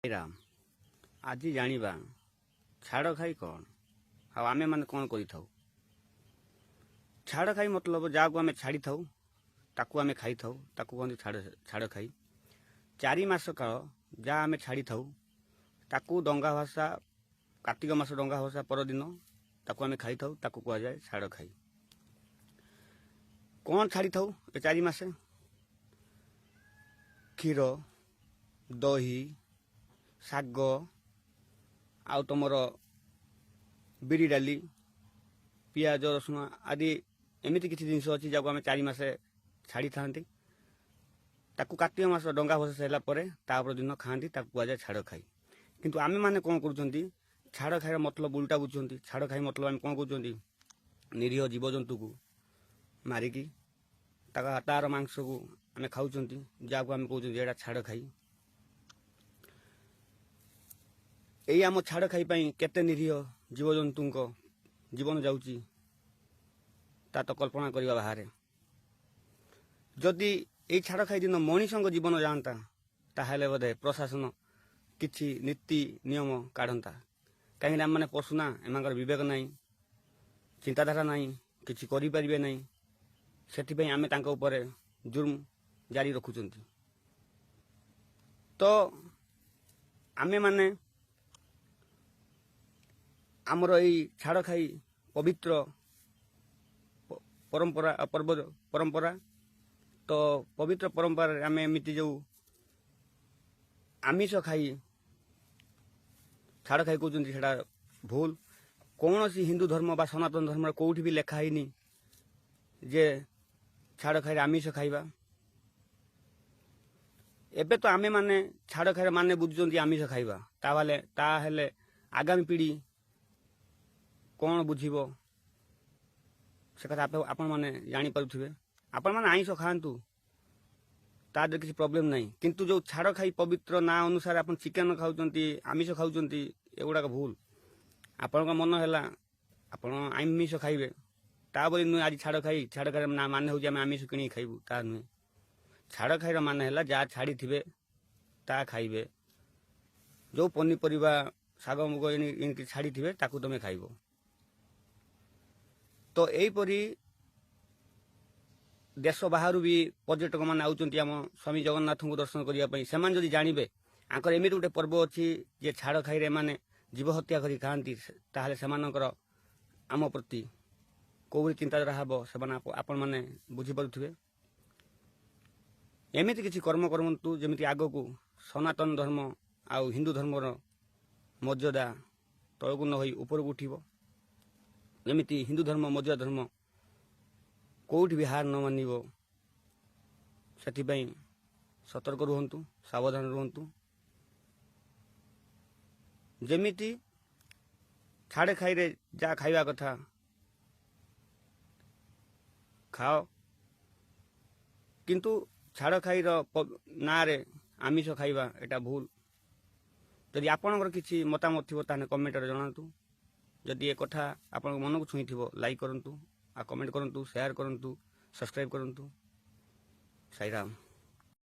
ରାମ ଆଜି ଜାଣିବା ଛାଡ଼ ଖାଇ କ'ଣ ଆଉ ଆମେମାନେ କ'ଣ କରିଥାଉ। ଛାଡ଼ ଖାଇ ମତଲବ ଯାହାକୁ ଆମେ ଛାଡ଼ିଥାଉ ତାକୁ ଆମେ ଖାଇଥାଉ, ତାକୁ କହନ୍ତି ଛାଡ଼ ଖାଇ। 4 ମାସ କାଳ ଯାହା ଆମେ ଛାଡ଼ିଥାଉ ତାକୁ ଡଙ୍ଗା ଭସା, କାର୍ତ୍ତିକ ମାସ ଡଙ୍ଗା ଭସା ପରଦିନ ତାକୁ ଆମେ ଖାଇଥାଉ, ତାକୁ କୁହାଯାଏ ଛାଡ଼ ଖାଇ। କ'ଣ ଛାଡ଼ିଥାଉ ଏ 4 ମାସେ? କ୍ଷୀର, ଦହି, ଶାଗ, ଆଉ ତୁମର ବିରି ଡାଲି, ପିଆଜ ରସୁଣ ଆଦି ଏମିତି କିଛି ଜିନିଷ ଅଛି ଯାହାକୁ ଆମେ 4 ମାସେ ଛାଡ଼ିଥାନ୍ତି। ତାକୁ କାର୍ତ୍ତିକ ମାସ ଡଙ୍ଗା ଭସା ସାରିଲା ପରେ ତାପର ଦିନ ଖାଆନ୍ତି, ତାକୁ କୁହାଯାଏ ଛାଡ଼ ଖାଇ। କିନ୍ତୁ ଆମେମାନେ କ'ଣ କରୁଛନ୍ତି, ଛାଡ଼ ଖାଇର ମତଲବ ଉଲ୍ଟା ବୁଝୁଛନ୍ତି। ଛାଡ଼ ଖାଇ ମତଲବ ଆମେ କ'ଣ କରୁଛନ୍ତି, ନିରୀହ ଜୀବଜନ୍ତୁକୁ ମାରିକି ତାର ମାଂସକୁ ଆମେ ଖାଉଛନ୍ତି, ଯାହାକୁ ଆମେ କହୁଛନ୍ତି ଏଇଟା ଛାଡ଼ ଖାଇ। ଏଇ ଆମ ଛାଡ଼ ଖାଇ ପାଇଁ କେତେ ନିରୀହ ଜୀବଜନ୍ତୁଙ୍କ ଜୀବନ ଯାଉଛି ତା ତ କଳ୍ପନା କରିବା ବାହାରେ। ଯଦି ଏଇ ଛାଡ଼ ଖାଇ ଦିନ ମଣିଷଙ୍କ ଜୀବନ ଯାଆନ୍ତା ତାହେଲେ ବୋଧେ ପ୍ରଶାସନ କିଛି ନୀତି ନିୟମ କାଢ଼ନ୍ତା। କାହିଁକିନା ଆମମାନେ ପଶୁ ନା, ଏମାନଙ୍କର ବିବେକ ନାହିଁ, ଚିନ୍ତାଧାରା ନାହିଁ, କିଛି କରିପାରିବେ ନାହିଁ। ସେଥିପାଇଁ ଆମେ ତାଙ୍କ ଉପରେ ଜୁର୍ମ ଜାରି ରଖୁଛନ୍ତି। ତ ଆମେମାନେ ଆମର ଏଇ ଛାଡ଼ ଖାଇ ପବିତ୍ର ପରମ୍ପରା ତ ପବିତ୍ର ପରମ୍ପରାରେ ଆମେ ଏମିତି ଯେଉଁ ଆମିଷ ଖାଇ ଛାଡ଼ ଖାଇ କହୁଛନ୍ତି ସେଇଟା ଭୁଲ। କୌଣସି ହିନ୍ଦୁ ଧର୍ମ ବା ସନାତନ ଧର୍ମରେ କେଉଁଠି ବି ଲେଖା ହେଇନି ଯେ ଛାଡ଼ ଖାଇରେ ଆମିଷ ଖାଇବା। ଏବେ ତ ଆମେମାନେ ଛାଡ଼ ଖାଇର ମାନେ ବୁଝୁଛନ୍ତି ଆମିଷ ଖାଇବା, ତାହେଲେ ଆଗାମୀ ପିଢ଼ି କ'ଣ ବୁଝିବ ସେ କଥା ଆପଣମାନେ ଜାଣିପାରୁଥିବେ। ଆପଣମାନେ ଆଇଁଷ ଖାଆନ୍ତୁ, ତା ଦେହରେ କିଛି ପ୍ରୋବ୍ଲେମ୍ ନାହିଁ। କିନ୍ତୁ ଯେଉଁ ଛାଡ଼ ଖାଇ ପବିତ୍ର ନାଁ ଅନୁସାରେ ଆପଣ ଚିକେନ୍ ଖାଉଛନ୍ତି, ଆମିଷ ଖାଉଛନ୍ତି, ଏଗୁଡ଼ାକ ଭୁଲ। ଆପଣଙ୍କ ମନ ହେଲା ଆପଣ ଆମିଷ ଖାଇବେ, ତା ବୋଲି ନୁହେଁ ଆଜି ଛାଡ଼ ଖାଇର ମାନେ ହେଉଛି ଆମେ ଆମିଷ କିଣିକି ଖାଇବୁ, ତାହା ନୁହେଁ। ଛାଡ଼ ଖାଇର ମାନେ ହେଲା ଯାହା ଛାଡ଼ିଥିବେ ତାହା ଖାଇବେ। ଯେଉଁ ପନିପରିବା, ଶାଗ ମୁଗ ଏଣିକି ଛାଡ଼ିଥିବେ ତାକୁ ତୁମେ ଖାଇବ। ତ ଏହିପରି ଦେଶ ବାହାରୁ ବି ପର୍ଯ୍ୟଟକମାନେ ଆଉଛନ୍ତି ଆମ ସ୍ୱାମୀ ଜଗନ୍ନାଥଙ୍କୁ ଦର୍ଶନ କରିବା ପାଇଁ। ସେମାନେ ଯଦି ଜାଣିବେ ଆଙ୍କର ଏମିତି ଗୋଟେ ପର୍ବ ଅଛି ଯେ ଛାଡ଼ ଖାଇରେ ଏମାନେ ଜୀବ ହତ୍ୟା କରି ଖାଆନ୍ତି, ତାହେଲେ ସେମାନଙ୍କର ଆମ ପ୍ରତି କେଉଁଭଳି ଚିନ୍ତାଧାରା ହେବ ସେମାନେ ଆପଣମାନେ ବୁଝିପାରୁଥିବେ। ଏମିତି କିଛି କର୍ମ କରନ୍ତୁ ଯେମିତି ଆଗକୁ ସନାତନ ଧର୍ମ ଆଉ ହିନ୍ଦୁ ଧର୍ମର ମର୍ଯ୍ୟାଦା ତଳକୁ ନ ହୋଇ ଉପରକୁ ଉଠିବ। ଯେମିତି ହିନ୍ଦୁ ଧର୍ମ ମର୍ଯ୍ୟାଦା ଧର୍ମ କେଉଁଠି ବି ହାର ନ ମାନିବ। ସେଥିପାଇଁ ସତର୍କ ରୁହନ୍ତୁ, ସାବଧାନ ରୁହନ୍ତୁ। ଯେମିତି ଛାଡ଼ ଖାଇରେ ଯାହା ଖାଇବା କଥା ଖାଅ, କିନ୍ତୁ ଛାଡ଼ ଖାଇର ନାଁରେ ଆମିଷ ଖାଇବା ଏଇଟା ଭୁଲ। ଯଦି ଆପଣଙ୍କର କିଛି ମତାମତ ଥିବ ତାହେଲେ କମେଣ୍ଟରେ ଜଣାନ୍ତୁ। ଯଦି ଏ କଥା ଆପଣଙ୍କ ମନକୁ ଛୁଇଁଥିବ ଲାଇକ୍ କରନ୍ତୁ, ଆଉ କମେଣ୍ଟ କରନ୍ତୁ, ସେୟାର କରନ୍ତୁ, ସବସ୍କ୍ରାଇବ୍ କରନ୍ତୁ। ସାଇରାମ।